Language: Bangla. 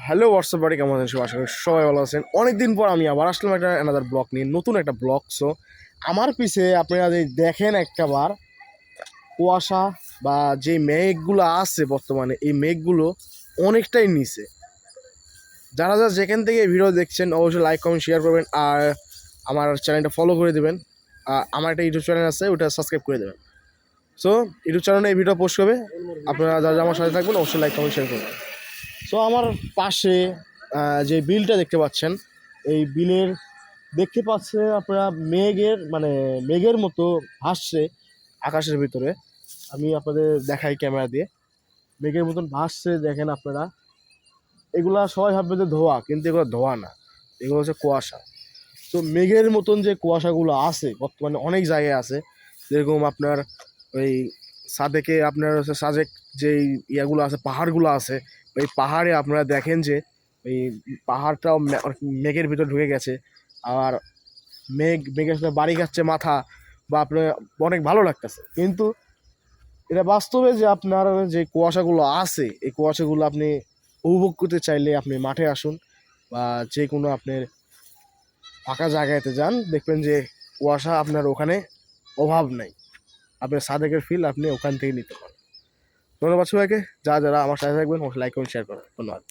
হ্যালো হোয়াটসঅ্যাপ বাড়ি, কেমন আছেন সবাই? আশা করি সবাই ভালো আছেন। অনেকদিন পর আমি আবার আসলাম একটা অ্যানাদার ব্লগ নিয়ে, নতুন একটা ব্লগ। সো আমার পিছে আপনারা যদি দেখেন একটাবার কুয়াশা বা যে মেঘগুলো আছে বর্তমানে, এই মেঘগুলো অনেকটাই নিচে। যারা যারা যেখান থেকে ভিডিও দেখছেন অবশ্যই লাইক কমেন্ট শেয়ার করবেন, আর আমার চ্যানেলটা ফলো করে দেবেন। আমার একটা ইউটিউব চ্যানেল আছে, ওটা সাবস্ক্রাইব করে দেবেন। সো ইউটিউব চ্যানেলে এই ভিডিও পোস্ট করবে, আপনারা যারা আমার সাথে থাকবেন অবশ্যই লাইক কমেন্ট শেয়ার করবেন। সো আমার পাশে যে বিলটা দেখতে পাচ্ছেন, এই বিলের দেখতে পাচ্ছে আপনারা মেঘের মতো ভাসছে আকাশের ভিতরে। আমি আপনাদের দেখাই ক্যামেরা দিয়ে, মেঘের মতন ভাসছে দেখেন আপনারা। এগুলা সবাই ভাববে যে ধোঁয়া, কিন্তু এগুলো ধোঁয়া না, এগুলো হচ্ছে কুয়াশা। তো মেঘের মতন যে কুয়াশাগুলো আছে বর্তমানে অনেক জায়গায় আছে, যেরকম আপনার ওই সাদেকে আপনার হচ্ছে সাজেক যেই ইয়াগুলো আছে, পাহাড়গুলো আছে, ওই পাহাড়ে আপনারা দেখেন যে এই পাহাড়টাও মেঘের ভিতর ঢুকে গেছে। আর মেঘের সাথে বাড়ি খাচ্ছে মাথা, বা আপনার অনেক ভালো লাগতেছে। কিন্তু এটা বাস্তবে যে আপনার যে কুয়াশাগুলো আছে, এই কুয়াশাগুলো আপনি উপভোগ করতে চাইলে আপনি মাঠে আসুন, বা যে কোনো আপনার ফাঁকা জায়গাতে যান, দেখবেন যে কুয়াশা আপনার ওখানে অভাব নাই। আপনার সাদেকের ফিল আপনি ওখান থেকে নিতে পারেন। ধন্যবাদ সবাইকে, যারা যারা আমার সাথে থাকবেন অবশ্যই লাইক করুন, শেয়ার করুন। ধন্যবাদ।